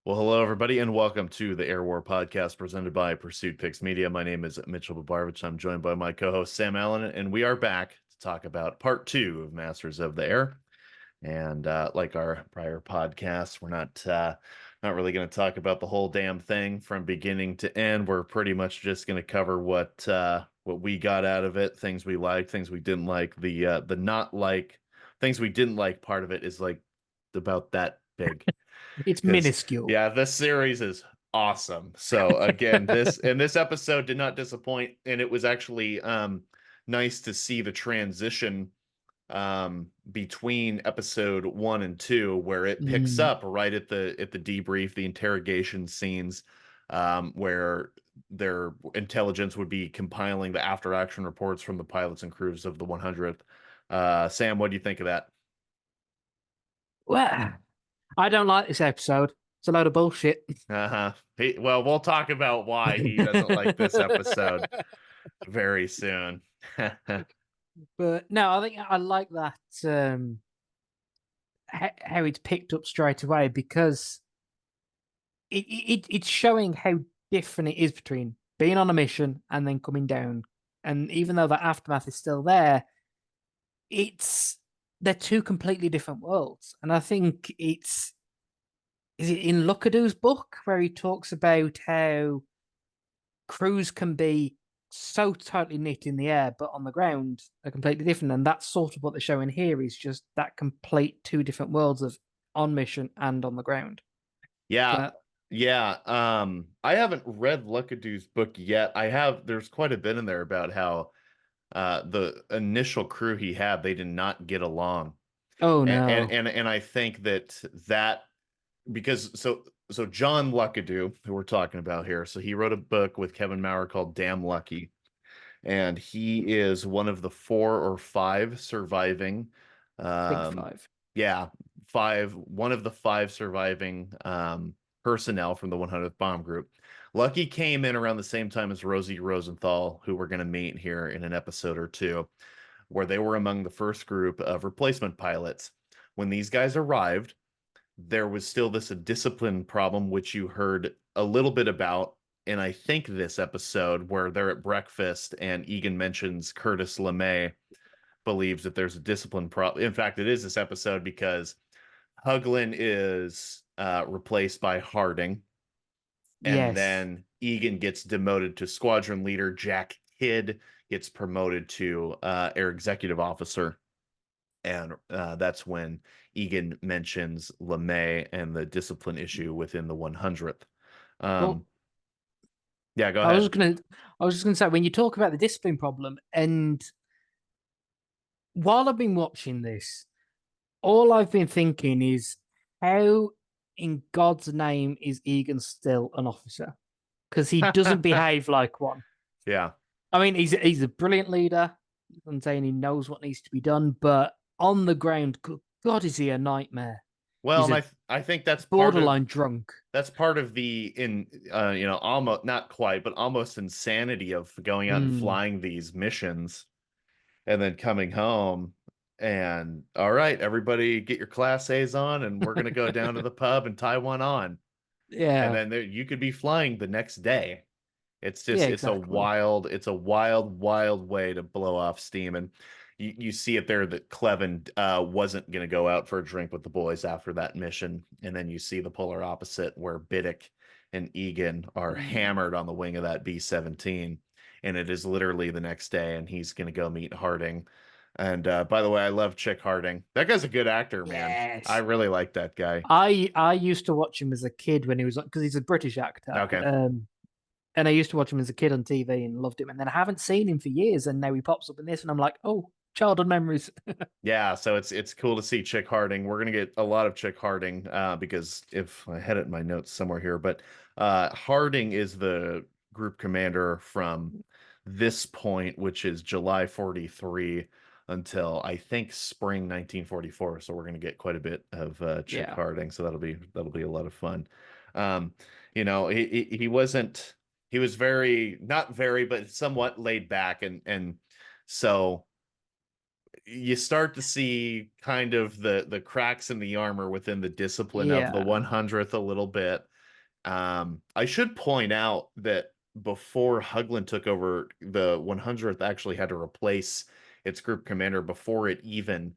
Well, hello, everybody, and welcome to the Air War podcast presented by Pursuit Picks Media. My name is Mitchell Babarvich. I'm joined by my co-host Sam Allen, and we are back to talk about part two of Masters of the Air. And like our prior podcasts, we're not really going to talk about the whole damn thing from beginning to end. We're pretty much just going to cover what we got out of it, things we liked, things we didn't like. The not like things we didn't like part of it is like about that big. It's Because minuscule. yeah, this series is awesome. So again, this episode did not disappoint, and it was actually nice to see the transition between episode 1 and 2, where it picks Mm, up right at the debrief, the interrogation scenes, where their intelligence would be compiling the after action reports from the pilots and crews of the 100th. Sam, what do you think of that? well, I don't like this episode. It's a load of bullshit. Uh-huh. Well, we'll talk about why he doesn't like this episode very soon. But no, I think I like that how it's picked up straight away because it's showing how different it is between being on a mission and then coming down. And even though the aftermath is still there, it's they're two completely different worlds. And I think it's is it in Lukadu's book where he talks about how crews can be so totally knit in the air, but on the ground are completely different. And that's sort of what they're showing here is just that complete two different worlds of on mission and on the ground. Yeah, But yeah. I haven't read Lukadu's book yet. There's quite a bit in there about how the initial crew he had, they did not get along. oh And no. and and I think that because so John Luckadu, who we're talking about here, so he wrote a book with Kevin Maurer called Damn Lucky, and he is one of the 4 or 5 surviving. Big Um, five. yeah, one of the 5 surviving personnel from the 100th Bomb Group. Lucky came in around the same time as Rosie Rosenthal, who we're going to meet here in an episode or two, where they were among the first group of replacement pilots. When these guys arrived, there was still this discipline problem, which you heard a little bit about in I think this episode, where they're at breakfast and Egan mentions Curtis LeMay believes that there's a discipline problem. In fact, it is this episode because Huglin is replaced by Harding, and Yes. then Egan gets demoted to squadron leader. Jack Kidd gets promoted to air executive officer, and that's when Egan mentions LeMay and the discipline issue within the 100th. Well, Um, yeah, go I was ahead. just gonna I was just gonna say when you talk about the discipline problem, and while I've been watching this, all I've been thinking is how in God's name is Egan still an officer? Because he doesn't behave like one. Yeah. I mean, he's a brilliant leader. I'm saying he knows what needs to be done, but on the ground, good God, is he a nightmare? Well, He's and a I think borderline drunk. that's part of the in almost not quite, but almost insanity of going out and Mm, flying these missions and then coming home and all right, everybody get your class A's on and we're gonna go down to the pub and tie one on. And yeah, then you could be flying the next day. It's yeah, just exactly. it's a wild way to blow off steam. And you see it there that Clevin wasn't going to go out for a drink with the boys after that mission. And then you see the polar opposite where Biddick and Egan are Mm. hammered on the wing of that B-17. And it is literally the next day, and he's going to go meet Harding. And by the way, I love Chick Harding. That guy's a good actor, man. I Yes. really like that guy. I used to watch him as a kid when he was because he's a British actor. Okay. And I used to watch him as a kid on TV and loved him. And then I haven't seen him for years, and now he pops up in this, and I'm like, oh, childhood memories. Yeah, so it's cool to see Chick Harding. We're gonna get a lot of Chick Harding because if I had it in my notes somewhere here, but Harding is the group commander from this point, which is July 43 until I think spring 1944. So we're gonna get quite a bit of Chick Yeah. Harding. So that'll be a lot of fun. Um, he wasn't he was very not very but somewhat laid back and so you start to see kind of the cracks in the armor within the discipline of the Yeah. 100th a little bit. I should point out that before Hugland took over, the 100th actually had to replace its group commander before it even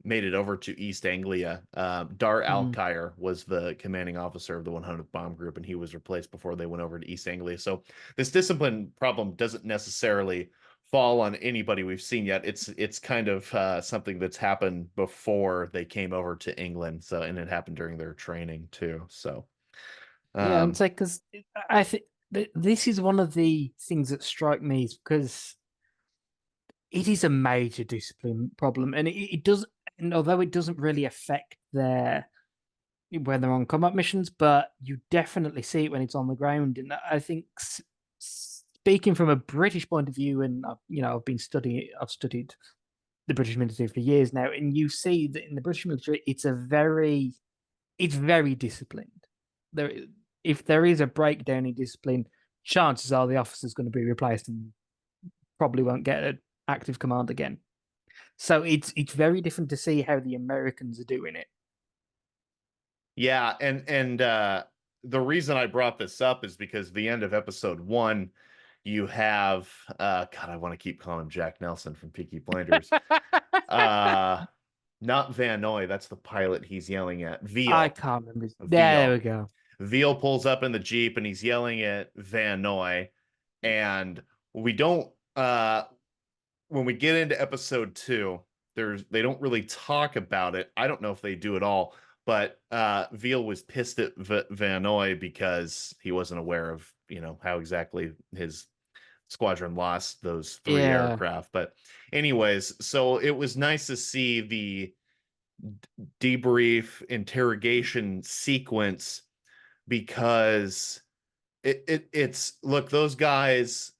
made it over to East Anglia. Dar Mm. Alkire was the commanding officer of the 100th Bomb Group, and he was replaced before they went over to East Anglia. So this discipline problem doesn't necessarily fall on anybody we've seen yet. It's kind of something that's happened before they came over to England. So, and it happened during their training too. So. Yeah, and Um, it's like because I think this is one of the things that strike me is because it is a major discipline problem, and it does, and although it doesn't really affect their when they're on combat missions, but you definitely see it when it's on the ground. And I think, speaking from a British point of view, and I've studied the British military for years now, and you see that in the British military, it's very disciplined. There, if there is a breakdown in discipline, chances are the officer's going to be replaced and probably won't get an active command again. So it's very different to see how the Americans are doing it. yeah, and the reason I brought this up is because the end of episode one, you have God, I want to keep calling him Jack Nelson from Peaky Blinders. Uh Not Van Noy, that's the pilot he's yelling at. I Veal. can't remember. There we Veal. go. Veal pulls up in the Jeep and he's yelling at Van Noy. And we don't when we get into episode two, they don't really talk about it. I don't know if they do at all, but Veal was pissed at Van Noy because he wasn't aware of, how exactly his squadron lost those three Yeah. aircraft. But anyways, so it was nice to see the debrief interrogation sequence because it's look, those guys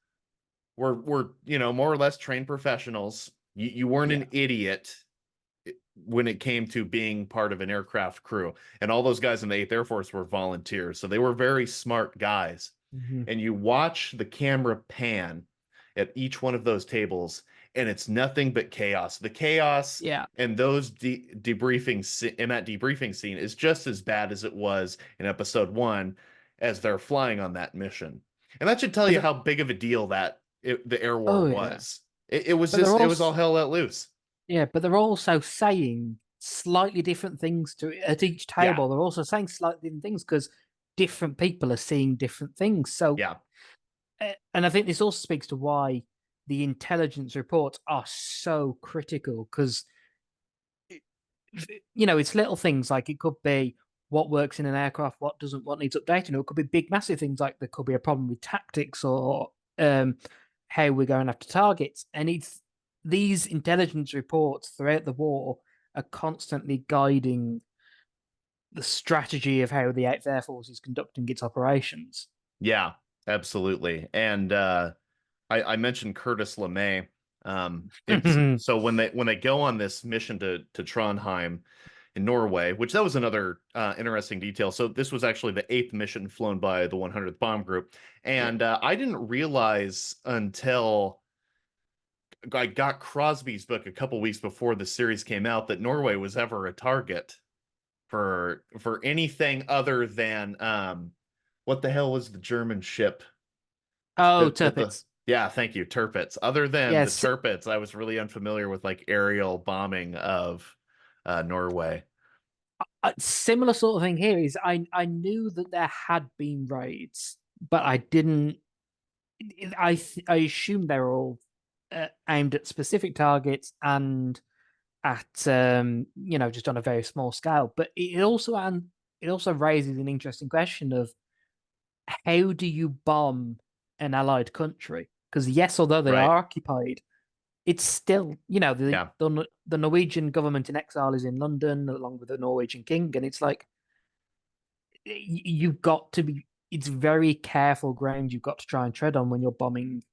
were more or less trained professionals. You weren't Yeah. an idiot when it came to being part of an aircraft crew, and all those guys in the 8th Air Force were volunteers, so they were very smart guys. Hmm. And you watch the camera pan at each one of those tables, and it's nothing but chaos. The chaos Yeah. and those debriefing in that debriefing scene is just as bad as it was in episode one as they're flying on that mission. And that should tell you But how big of a deal the air war oh yeah. was. It was But they're just it was all also hell let loose. yeah, but they're also saying slightly different things to at each Yeah, table. They're also saying slightly different things because different people are seeing different things. So, yeah, and I think this also speaks to why the intelligence reports are so critical because it's little things like it could be what works in an aircraft, what doesn't, what needs updating, or it could be big, massive things like there could be a problem with tactics or how we're going after targets. And it's these intelligence reports throughout the war are constantly guiding the strategy of how the 8th Air Force is conducting its operations. yeah, absolutely. And I mentioned Curtis LeMay. It's so when they go on this mission to Trondheim in Norway, which that was another interesting detail. So this was actually the eighth mission flown by the 100th Bomb Group, Yeah. and I didn't realize until I got Crosby's book a couple weeks before the series came out that Norway was ever a target for anything other than what the hell was the German ship Oh, that the Tirpitz. yeah, thank you, Tirpitz. Other than the Yes. Tirpitz, I was really unfamiliar with like aerial bombing of Norway. Similar sort of thing here is I knew that there had been raids, but I didn't. I assumed they were all aimed at specific targets and at just on a very small scale. But it also raises an interesting question of how do you bomb an allied country? Because yes, although they Right. are occupied, it's still Yeah. the Norwegian government in exile is in London along with the Norwegian king, and it's like you've got to be. It's very careful ground you've got to try and tread on when you're bombing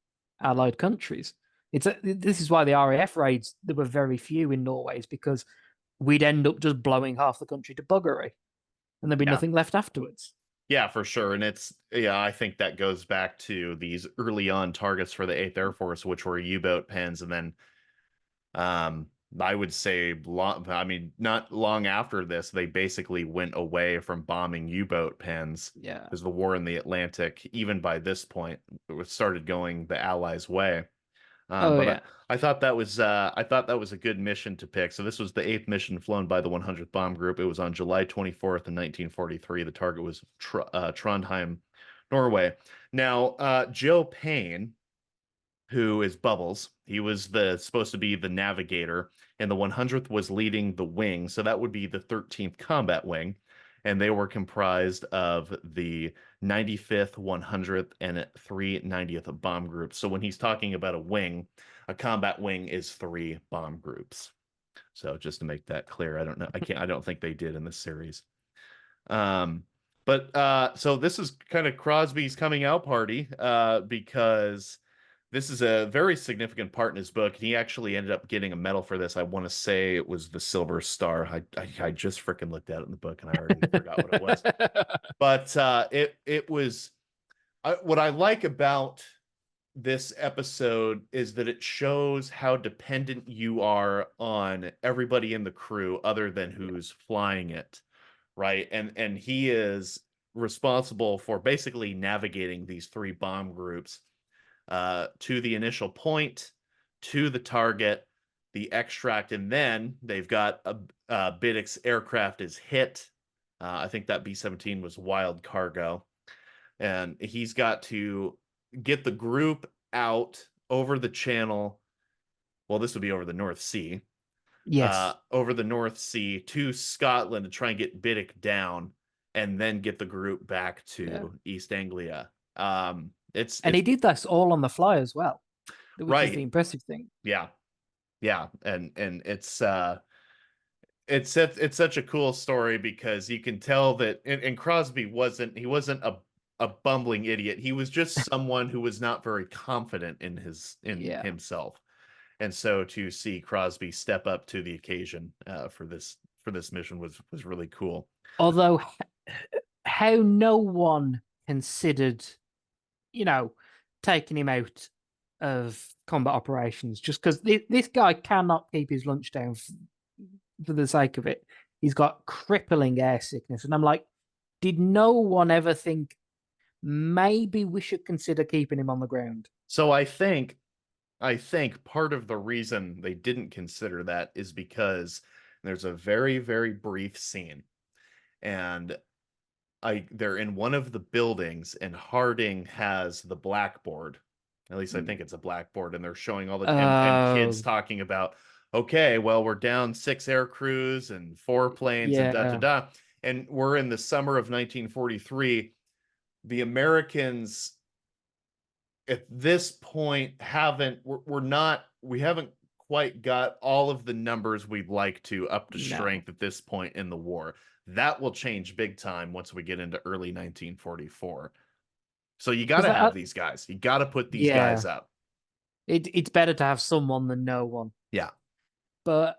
allied countries. This is why the RAF raids there were very few in Norway is because we'd end up just blowing half the country to buggery, and there'd be Yeah. nothing left afterwards. Yeah, for sure. And I think that goes back to these early on targets for the 8th Air Force, which were U-boat pens, and then I would say I mean, not long after this, they basically went away from bombing U-boat pens Yeah. because the war in the Atlantic, even by this point, started going the Allies' way. Oh But yeah. I thought that was a good mission to pick. So this was the eighth mission flown by the 100th Bomb Group. It was on July 24th in 1943. The target was Trondheim, Norway. Now, Joe Payne, who is Bubbles, he was the supposed to be the navigator, and the 100th was leading the wing. So that would be the 13th Combat Wing, and they were comprised of the 95th, 100th, and 390th bomb groups. So when he's talking about a wing, a combat wing is three bomb groups. So just to make that clear, I don't know, I don't think they did in this series. Um, but so this is kind of Crosby's coming out party because this is a very significant part in his book. And he actually ended up getting a medal for this. I want to say it was the Silver Star. I just freaking looked at it in the book and I already forgot what it was. But it was what I like about this episode is that it shows how dependent you are on everybody in the crew other than who's flying it, right? And he is responsible for basically navigating these three bomb groups to the initial point, to the target, the extract, and then they've got a Biddick's aircraft is hit. I think that B-17 was wild cargo, and he's got to get the group out over the channel. Well, this would be over the North Sea, Yes. over the North Sea to Scotland to try and get Biddick down, and then get the group back Yeah. to East Anglia. And It's he did this all on the fly as well, which is the right, impressive thing. yeah, yeah, and it's such a cool story because you can tell that and Crosby wasn't a bumbling idiot. He was just someone who was not very confident in in Yeah. himself. And so to see Crosby step up to the occasion for this mission was really cool. Although how no one considered, you know, taking him out of combat operations just because this guy cannot keep his lunch down for the sake of it. He's got crippling air sickness. And I'm like, did no one ever think maybe we should consider keeping him on the ground? So I think part of the reason they didn't consider that is because there's a very, very brief scene, and they're in one of the buildings, and Harding has the blackboard. At least I think it's a blackboard, and they're showing all the and kids Oh, talking about, okay, well, we're down six air crews and four planes and da da yeah, da. And we're in the summer of 1943. The Americans at this point we're not we haven't quite got all of the numbers we'd like to up to no. strength at this point in the war. That will change big time once we get into early 1944. So you got Because to have these guys. You got to put these guys yeah, up. it's better to have someone than no one. Yeah. But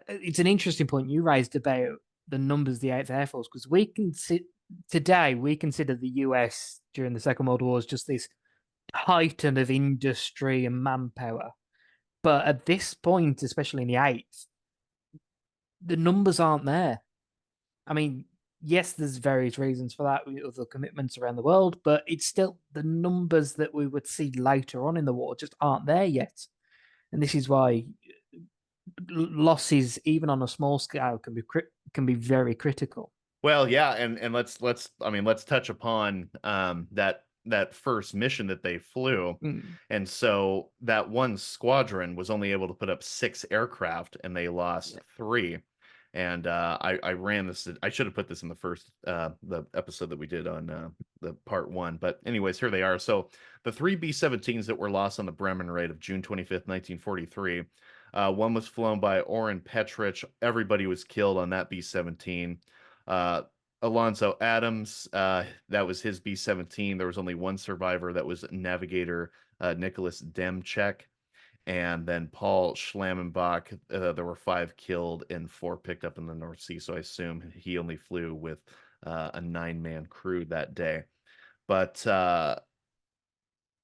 it's an interesting point you raised about the numbers of the Eighth Air Force because we can sit today we consider the US during the Second World War as just this titan of industry and manpower. But at this point, especially in the eighth, the numbers aren't there. I mean, yes, there's various reasons for that with other commitments around the world, but it's still the numbers that we would see later on in the war just aren't there yet. And this is why losses, even on a small scale, can be very critical. Well, yeah, and let's I mean let's touch upon that first mission that they flew. Mm, And so that one squadron was only able to put up six aircraft and they lost yeah. three. And I ran this. I should have put this in the first the episode that we did on the part one. But anyways, here they are. So the three B-17s that were lost on the Bremen raid of June 25th, 1943. One was flown by Orrin Petrich. Everybody was killed on that B-17. Uh, Alonzo Adams, that was his B-17. There was only one survivor. That was navigator Nicholas Demchek. And then Paul Schlammenbach, there were five killed and four picked up in the North Sea. So I assume he only flew with a nine-man crew that day. But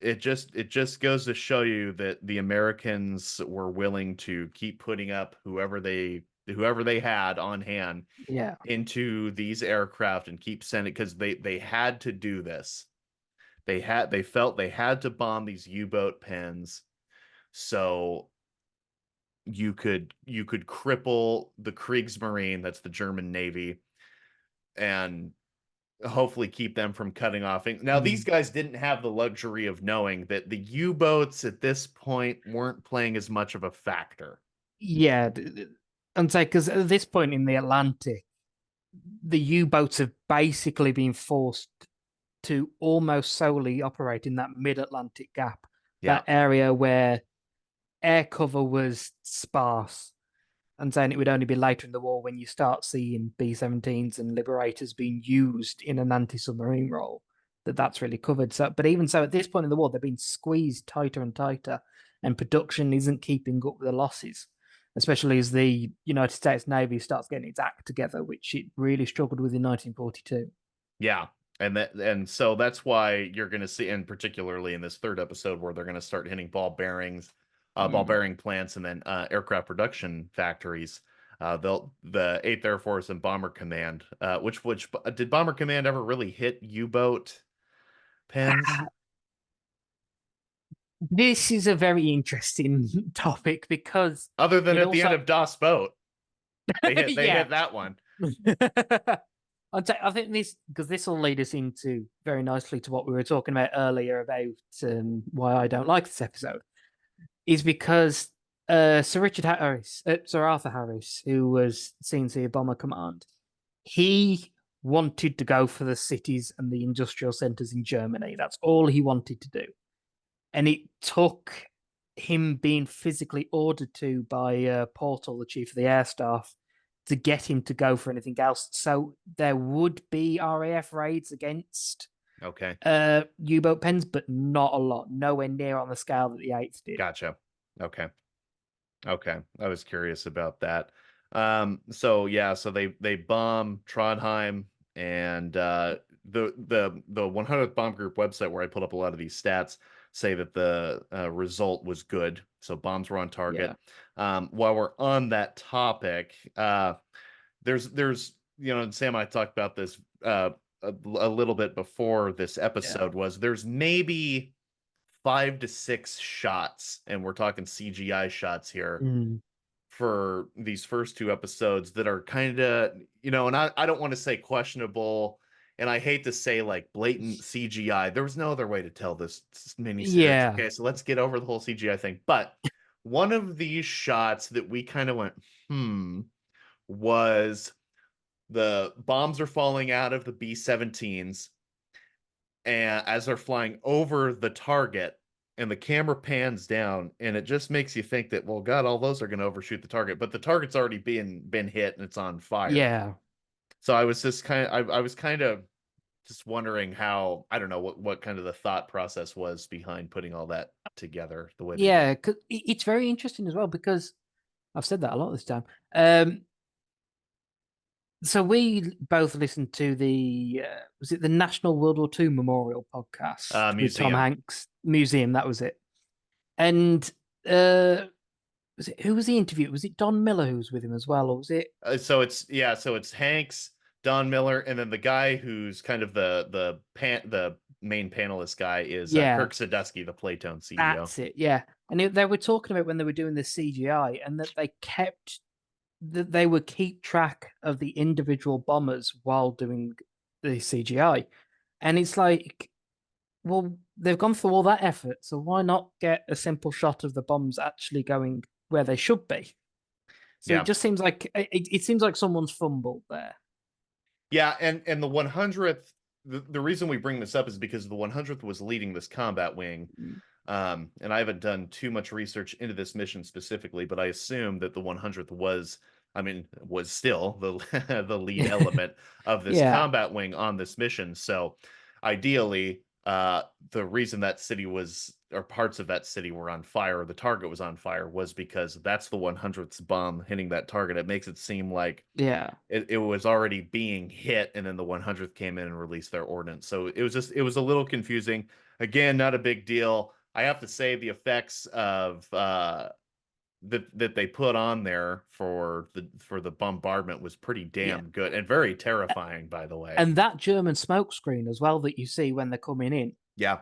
it just goes to show you that the Americans were willing to keep putting up whoever they had on hand Yeah. into these aircraft and keep sending, because they had to do this. They felt they had to bomb these U-boat pens so you could cripple the Kriegsmarine, that's the German Navy, and hopefully keep them from cutting off. Now, these Mm. guys didn't have the luxury of knowing that the U-boats at this point weren't playing as much of a factor. Yeah. And say, because at this point in the Atlantic, the U-boats have basically been forced to almost solely operate in that mid-Atlantic gap, Yeah. that area where air cover was sparse. And saying it would only be later in the war when you start seeing B-17s and Liberators being used in an anti-submarine role that's really covered. So, but even so, at this point in the war, they're being squeezed tighter and tighter, and production isn't keeping up with the losses, especially as the United States Navy starts getting its act together, which it really struggled with in 1942. Yeah. And so that's why you're going to see, and particularly in this third episode, where they're going to start hitting ball Mm. bearing plants, and then aircraft production factories. The Eighth Air Force and Bomber Command, which did Bomber Command ever really hit U-boat pens? This is a very interesting topic because Other than it at the end also, of Das Boat, they yeah. hit that one. I think this, because this will lead us into very nicely to what we were talking about earlier about why I don't like this episode, is because Sir Arthur Harris, who was CNC Bomber Command, he wanted to go for the cities and the industrial centers in Germany. That's all he wanted to do. And it took him being physically ordered to by Portal, the chief of the air staff, to get him to go for anything else. So there would be RAF raids against Okay, U-boat pens, but not a lot, nowhere near on the scale that the Eighth did. gotcha. Okay. Okay, I was curious about that. So yeah, so they bomb Trondheim, and the 100th Bomb Group website, where I put up a lot of these stats, say that the result was good. So bombs were on Yeah, target. While we're on that topic, there's and Sam and I talked about this a little bit before this yeah. episode, was there's maybe 5 to 6 shots, and we're talking CGI shots here, Mm. for these first two episodes, that are kind of, and I don't want to say questionable, and I hate to say like blatant CGI. There was no other way to tell this miniseries. Yeah. Okay, so let's get over the whole CGI thing. But one of these shots that we kind of went, was the bombs are falling out of the B-17s, and as they're flying over the target, and the camera pans down, and it just makes you think that, well, God, all those are going to overshoot the target, but the target's already been hit and it's on fire. Yeah. So I was just I was kind of just wondering how, I don't know what kind of the thought process was behind putting all that together the way they did. Yeah. 'Cause it's very interesting as well because I've said that a lot this time. Um, so we both listened to the was it the National World War II Memorial podcast with Tom Museum. Hanks Museum? That was it. And uh, was it who was the interview? Was it Don Miller who was with him as well, or was it? So it's Hanks, Don Miller, and then the guy who's kind of the main panelist guy is Yeah, Kirk Sadusky, the Playtone CEO. that's it. Yeah, and they were talking about when they were doing the CGI, and that they would keep track of the individual bombers while doing the CGI, and it's like, well, they've gone through all that effort, so why not get a simple shot of the bombs actually going where they should be? So it Yeah. just seems like it seems like someone's fumbled there. Yeah, and the 100th, the reason we bring this up is because the 100th was leading this combat wing. Mm. And I haven't done too much research into this mission specifically, but I assume that the 100th was still the the lead element of this Yeah, combat wing on this mission. So ideally, the reason that city was or parts of that city were on fire, or the target was on fire, was because that's the 100th bomb hitting that target. It makes it seem like Yeah. it was already being hit, and then the 100th came in and released their ordnance. So it was a little confusing. Again, not a big deal. I have to say the effects of that they put on there for the bombardment was pretty Yeah. damn good and very terrifying, by the way. And that German smoke screen as well that you see when they're coming in, Yeah,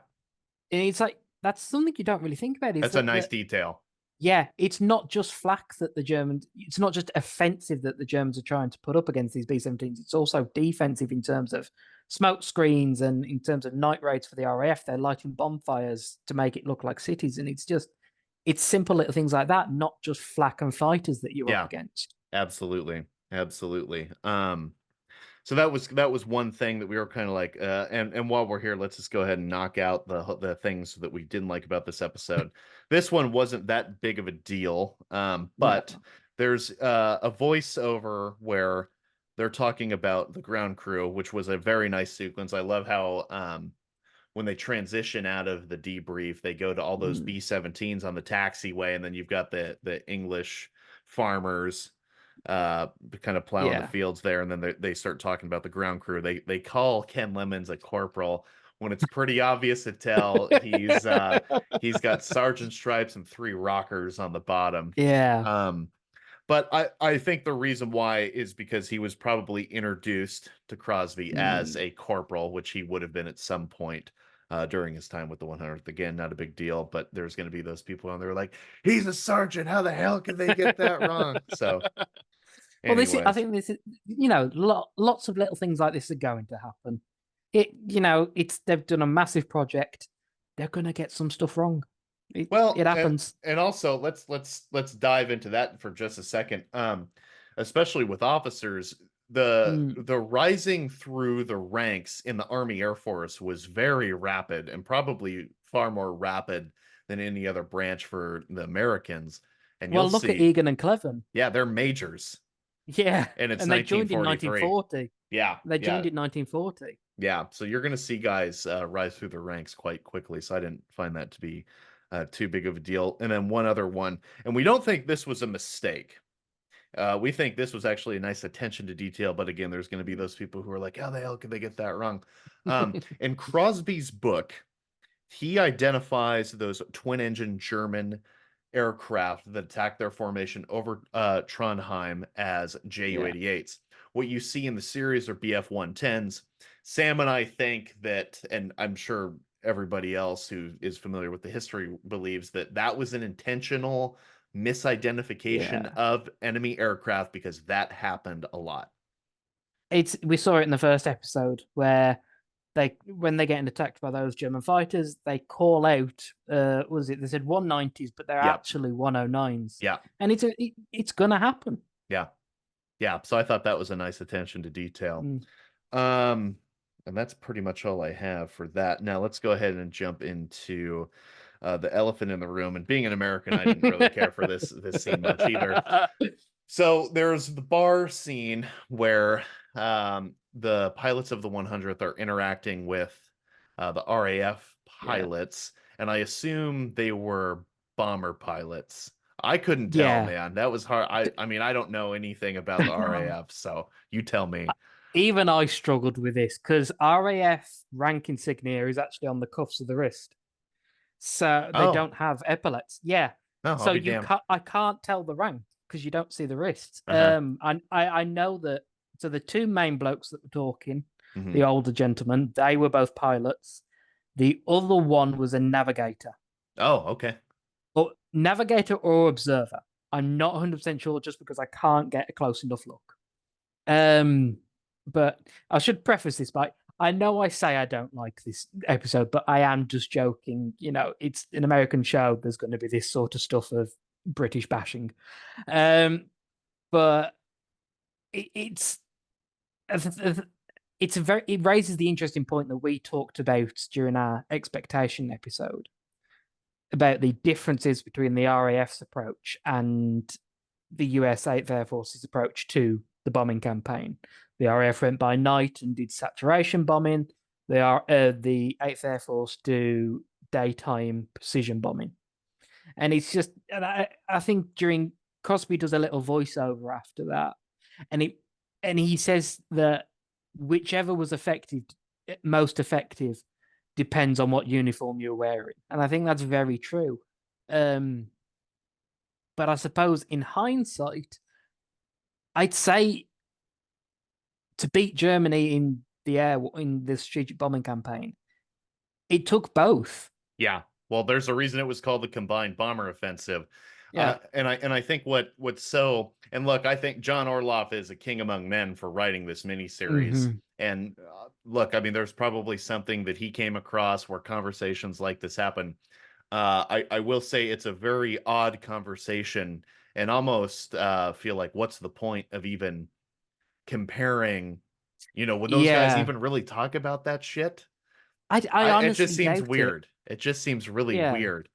it's like that's something you don't really think about. Is that's a that nice detail. yeah, it's not just flak that the Germans, it's not just offensive that the Germans are trying to put up against these B-17s. It's also defensive in terms of smoke screens and in terms of night raids for the RAF. They're lighting bonfires to make it look like cities, and it's simple little things like that, not just flak and fighters that you're up Yeah, against. absolutely, absolutely. So that was one thing that we were kind of like, and while we're here, let's just go ahead and knock out the things that we didn't like about this episode. This one wasn't that big of a deal, No. but there's a voiceover where they're talking about the ground crew, which was a very nice sequence. I love how when they transition out of the debrief, they go to all those Mm, B-17s on the taxiway, and then you've got the English farmers kind of plowing the yeah. fields there, and then they start talking about the ground crew. They call Ken Lemons a corporal when it's pretty obvious to tell he's got sergeant stripes and 3 rockers on the bottom. Yeah. But I think the reason why is because he was probably introduced to Crosby as Mm. a corporal, which he would have been at some point during his time with the 100th. Again, not a big deal, but there's going to be those people on there like, he's a sergeant. How the hell can they get that wrong? So, Well, I anyways, think this is, lots of little things like this are going to happen. They've done a massive project. They're going to get some stuff wrong. It well, and, happens. and also let's dive into that for just a second. Especially with officers, Mm, the rising through the ranks in the Army Air Force was very rapid, and probably far more rapid than any other branch for the Americans. And you'll well, look at see, Egan and Cleven. yeah, they're majors, Yeah, and it's and they joined in 1943. 1940. Yeah, They yeah, joined in 1940. yeah. So you're going to see guys rise through the ranks quite quickly. So I didn't find that to be too big of a deal. And then one other one, and we don't think this was a mistake. We think this was actually a nice attention to detail, but again, there's going to be those people who are like, "How the hell could they get that wrong?" In Crosby's book, he identifies those twin-engine German aircraft that attacked their formation over Trondheim as Yeah, Ju-88s. What you see in the series are Bf-110s. Sam and I think that, and I'm sure everybody else who is familiar with the history believes that that was an intentional misidentification yeah. of enemy aircraft because that happened a lot. We saw it in the first episode where when they get attacked by those German fighters, they call out was it they said 190s, but they're Yep. actually 109s. Yeah. And it's gonna happen. Yeah. Yeah. So I thought that was a nice attention to detail. Mm. Um, and that's pretty much all I have for that. Now let's go ahead and jump into the elephant in the room. And being an American, I didn't really care for this scene much either. So there's the bar scene where the pilots of the 100th are interacting with the RAF Yeah. pilots, and I assume they were bomber pilots. I couldn't tell, Yeah. man. That was hard. I mean, I don't know anything about the RAF, so you tell me. Even I struggled with this because RAF rank insignia is actually on the cuffs of the wrist. So they Oh, don't have epaulets. Yeah. no, I'll So be damned. I can't tell the rank because you don't see the wrists. Uh-huh. I know that so the two main blokes that were talking, Hmm. the older gentlemen, they were both pilots. The other one was a navigator. Oh, okay. But navigator or observer. I'm not 100% sure just because I can't get a close enough look. But I should preface this by I know I say I don't like this episode, but I am just joking. It's an American show. There's going to be this sort of stuff of British bashing. But it's it raises the interesting point that we talked about during our expectation episode about the differences between the RAF's approach and the US 8th Air Force's approach to the bombing campaign. The RAF went by night and did saturation bombing. The 8th Air Force do daytime precision bombing. And it's just, and I think during Crosby does a little voiceover after that, and he says that whichever was effective, most effective, depends on what uniform you're wearing, and I think that's very true. Um, but I suppose in hindsight, I'd say to beat Germany in the air in the strategic bombing campaign, it took both. Yeah. Well, there's a reason it was called the Combined Bomber Offensive. Yeah. And I think what's so, and look, I think John Orloff is a king among men for writing this miniseries. Hmm. And look, I mean, there's probably something that he came across where conversations like this happen. I will say it's a very odd conversation, and almost feel like, what's the point of even comparing, when those guys Yeah. even really talk about that shit? I It just honestly seems doubt it. weird. It just seems really Yeah. weird.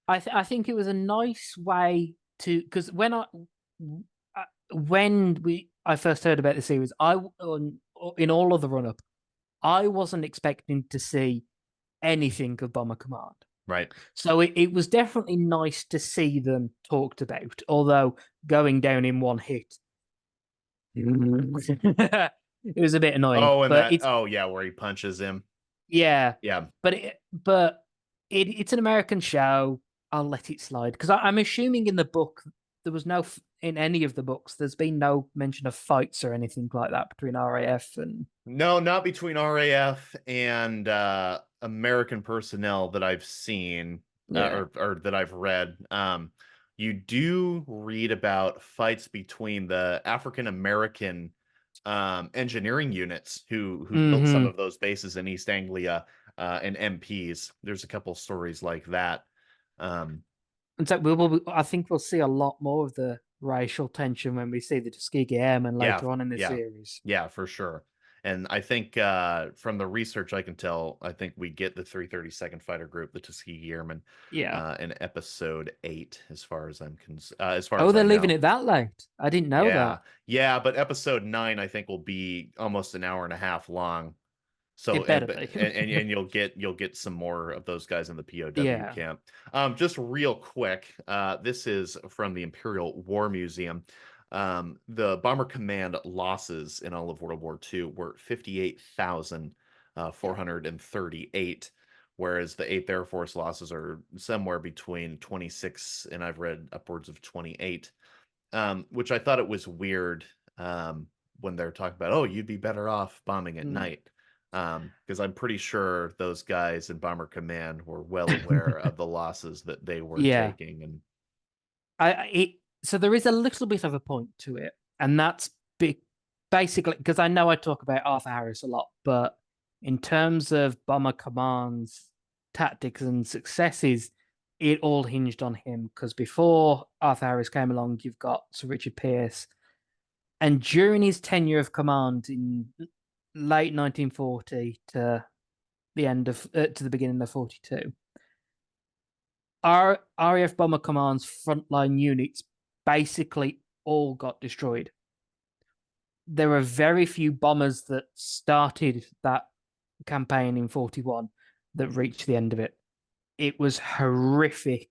I think it was a nice way to, because when I first heard about the series, in all of the run up, I wasn't expecting to see anything of Bomber Command. Right. So it was definitely nice to see them talked about, although going down in one hit, it was a bit annoying. Oh, and But that, it's oh yeah, where he punches him. yeah, Yeah. but it's an American show. I'll let it slide because I'm assuming in the book there was in any of the books. There's been no mention of fights or anything like that between RAF and No, not between RAF and American personnel that I've seen, yeah. or that I've read. You do read about fights between the African American engineering units who built some Hmm. of those bases in East Anglia, and MPs. There's a couple stories like that. Um, In fact, I think we'll see a lot more of the racial tension when we see the Tuskegee Airmen Yeah, later on in the yeah, series. yeah, for sure. And I think from the research I can tell, I think we get the 332nd Fighter Group, the Tuskegee Airmen, Yeah. in episode 8, as far Oh, as I they're leaving know. it that late. I didn't know Yeah, that. yeah, but episode 9 I think will be almost an hour and a half long. So It better be. and you'll get some more of those guys in the POW Yeah. camp. Just real quick, this is from the Imperial War Museum. The Bomber Command losses in all of World War II were 58,438, whereas the 8th Air Force losses are somewhere between 26 and I've read upwards of 28. Which I thought it was weird, when they're talking about, oh, you'd be better off bombing at Mm. night. Because I'm pretty sure those guys in Bomber Command were well aware of the losses that they were Yeah. taking. And So there is a little bit of a point to it, and that's basically because I know I talk about Arthur Harris a lot, but in terms of Bomber Command's tactics and successes, it all hinged on him. Because before Arthur Harris came along, you've got Sir Richard Pearce, and during his tenure of command in late 1940 to the beginning of 42, our RAF Bomber Command's frontline units basically all got destroyed. There were very few bombers that started that campaign in 41 that reached the end of it. It was horrific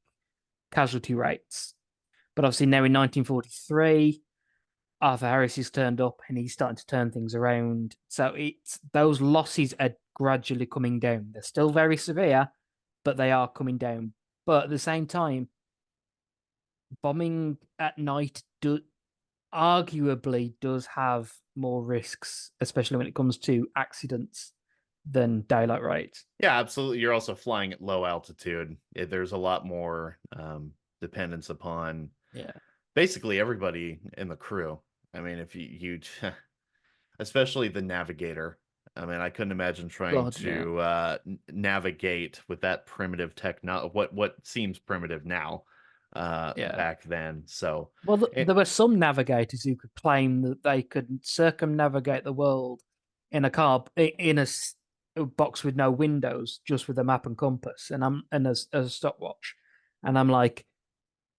casualty rates. But obviously now in 1943, Arthur Harris has turned up and he's starting to turn things around. So it's those losses are gradually coming down. They're still very severe, but they are coming down. But at the same time, bombing at night arguably does have more risks, especially when it comes to accidents, than daylight raids. yeah, absolutely. You're also flying at low altitude. There's a lot more dependence upon Yeah. basically everybody in the crew. I mean, if you especially the navigator. I mean, I couldn't imagine trying God, yeah. to navigate with that primitive techno what seems primitive now, Yeah. back then. So Well, it, there were some navigators who could claim that they could circumnavigate the world in a car in a box with no windows, just with a map and compass, and as a stopwatch. And I'm like,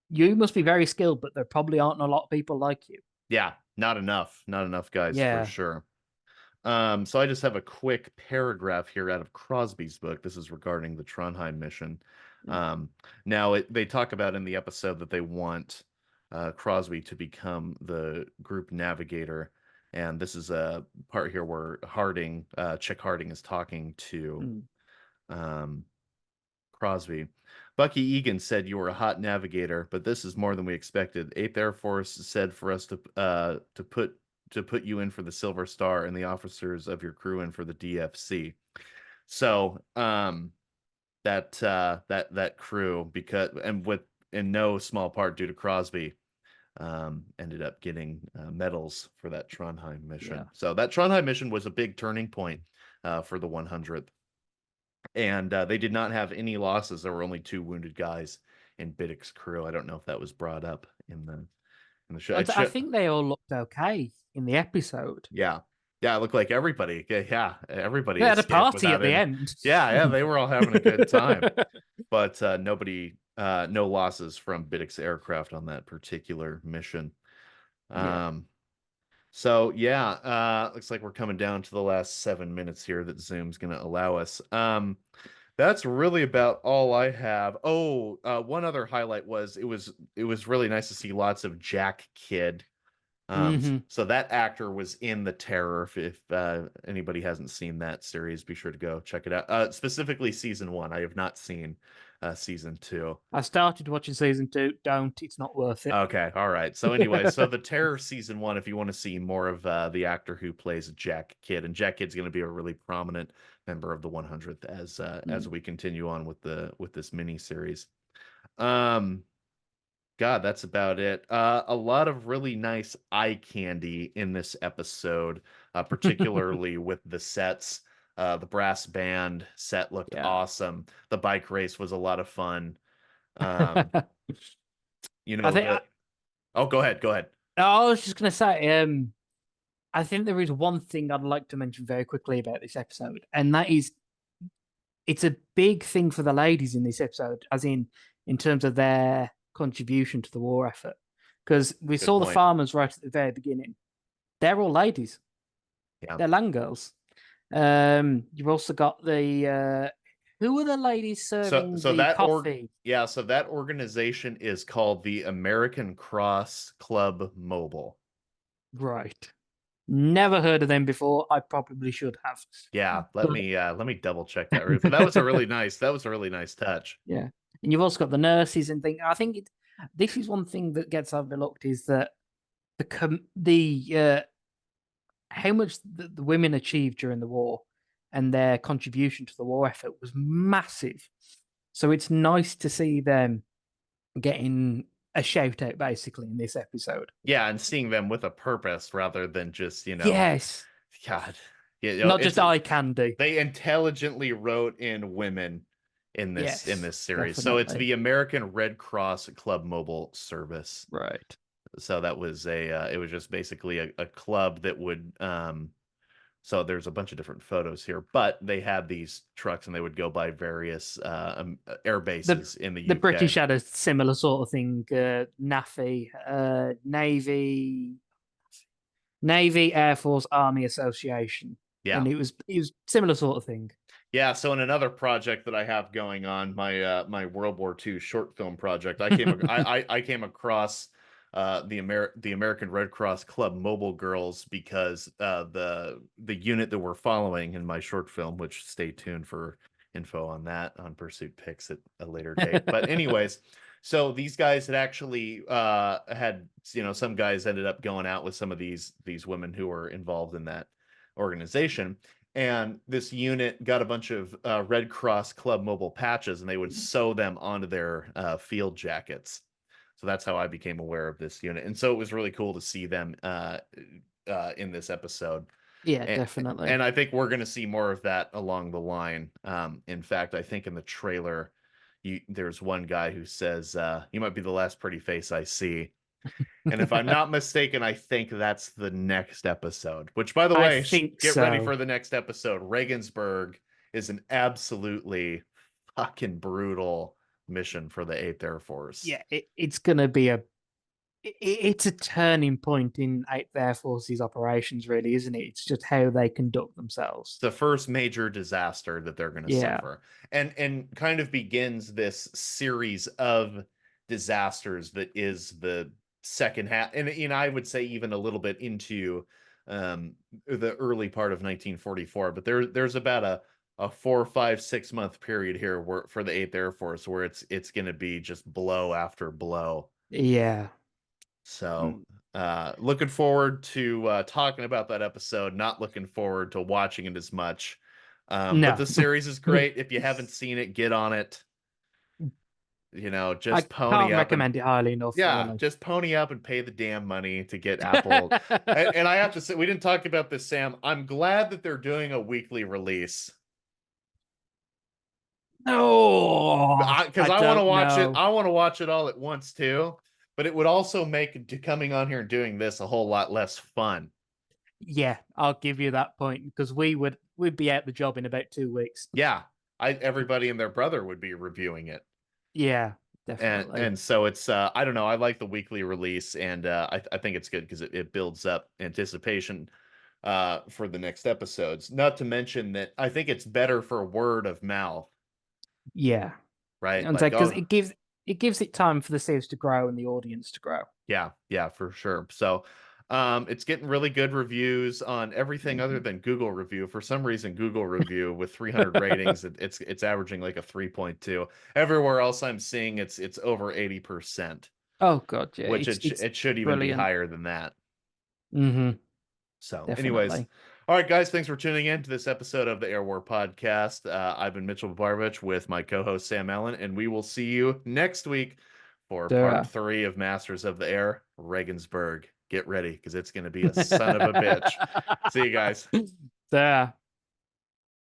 you must be very skilled, but there probably aren't a lot of people like you. yeah, not enough guys for Yeah. sure. So I just have a quick paragraph here out of Crosby's book. This is regarding the Trondheim mission. Mm, Um, Now they talk about in the episode that they want Crosby to become the group navigator, and this is a part here where Chick Harding, is talking to mm, um, Crosby. Bucky Egan said you were a hot navigator, but this is more than we expected. Eighth Air Force said for us to put you in for the Silver Star and the officers of your crew in for the DFC. So that crew, because and with in no small part due to Crosby, ended up getting medals for that Trondheim yeah. mission. So that Trondheim mission was a big turning point for the 100th, and they did not have any losses. There were only 2 wounded guys in Biddick's crew. I don't know if that was brought up in the show. I think they all looked okay in the episode. Yeah, yeah, it looked like everybody. Yeah, everybody They had a escaped party without at the any. end. Yeah, they were all having a good time, but no losses from Biddick's aircraft on that particular mission. Yeah. Um, so yeah, looks like we're coming down to the last 7 minutes here that Zoom's going to allow us. That's really about all I have. Oh, one other highlight was it was really nice to see lots of Jack Kidd. Hmm. So that actor was in The Terror. If anybody hasn't seen that series, be sure to go check it out. Specifically season 1. I have not seen season 2. I started watching season 2. Don't. It's not worth it. Okay, all right. So anyway, so The Terror season 1, if you want to see more of the actor who plays Jack Kidd, and Jack Kidd's going to be a really prominent member of the 100th as Mm. we continue on with this mini series. Um, God, that's about it. A lot of really nice eye candy in this episode, particularly with the sets. The brass band set looked Yeah. awesome. The bike race was a lot of fun. Um, you I know think the. Oh, go ahead. Go ahead. I was just gonna say, I think there is one thing I'd like to mention very quickly about this episode, and that is it's a big thing for the ladies in this episode, as in terms of their contribution to the war effort. Because we Good saw the point. farmers right at the very beginning. They're all ladies. Yeah. They're land girls. You've also got the who are the ladies So serving so the that org coffee? yeah, so that organization is called the American Cross Club Mobile. Right. Never heard of them before. I probably should have. Yeah, let But me double check that real quick. That was a really nice touch. yeah. And you've also got the nurses and things. I think this is one thing that gets overlooked is that the how much the women achieved during the war and their contribution to the war effort was massive. So it's nice to see them getting a shout out basically in this episode. Yeah, and seeing them with a purpose rather than just, Yes. God. Yeah, Not it's just eye candy. they intelligently wrote in women in Yes, this series. So it's definitely. the American Red Cross Club Mobile Service. Right. So that was it was just basically a club that would so there's a bunch of different photos here, but they had these trucks and they would go by various air The bases in the the British UK. had a similar sort of thing, NAFI, Navy, Air Force, Army Association. Yeah. And it was similar sort of thing. Yeah, so in another project that I have going on, my World War II short film project, I came across the American Red Cross Club Mobile Girls because the unit that we're following in my short film, which stay tuned for info on that on Pursuit Pics at a later date. But anyways, so these guys had actually had some guys ended up going out with some of these women who were involved in that organization, and this unit got a bunch of Red Cross Club Mobile patches, and they would sew them onto their field jackets. So that's how I became aware of this unit, and so it was really cool to see them in this episode. Yeah, And, definitely. and I think we're going to see more of that along the line. In fact, I think in the trailer, there's one guy who says, "You might be the last pretty face I see." And if I'm not mistaken, I think that's the next episode. Which, by the I way, think get ready so. for the next episode. Regensburg is an absolutely fucking brutal mission for the Eighth Air Force. Yeah, it's gonna be a it's a turning point in Eighth Air Force's operations, really, isn't it? It's just how they conduct themselves. The first major disaster that they're going to Yeah, suffer, and kind of begins this series of disasters that is the second half, and I would say even a little bit into the early part of 1944. But there's about a 4, 5, 6 month period here where for the Eighth Air Force where it's going to be just blow after blow. yeah. So, Mm, looking forward to talking about that episode. Not looking forward to watching it as much. But no, the series is great. If you haven't seen it, get on it. I Just pony can't up and recommend it highly enough, yeah, really. just pony up and pay the damn money to get Apple. And I have to say, we didn't talk about this, Sam. I'm glad that they're doing a weekly release. Oh, Because I I want to don't watch it. know. I want to watch it all at once too. But it would also make coming on here and doing this a whole lot less fun. Yeah, I'll give you that point because we'd be out the job in about 2 weeks. Yeah, everybody and their brother would be reviewing it. Yeah, and definitely. and so it's I don't know, I like the weekly release, and I think it's good because it builds up anticipation for the next episodes. Not to mention that I think it's better for word of mouth, Yeah, right? and so Like, because oh it gives it time for the series to grow and the audience to grow. yeah, yeah, for sure. So it's getting really good reviews on everything other Mhm. than Google review. For some reason, Google review with 300 ratings, it's averaging like a 3.2. Everywhere else I'm seeing it's over 80%, Oh God, yeah, which it's it should even be brilliant. higher than that. So, anyways, Definitely. all right, guys, thanks for tuning in to this episode of the Air War Podcast. I've been Mitchell Barbich with my co-host Sam Allen, and we will see you next week for part Yeah. 3 of Masters of the Air, Regensburg. Get ready because it's going to be a son of a bitch. See you guys. Yeah.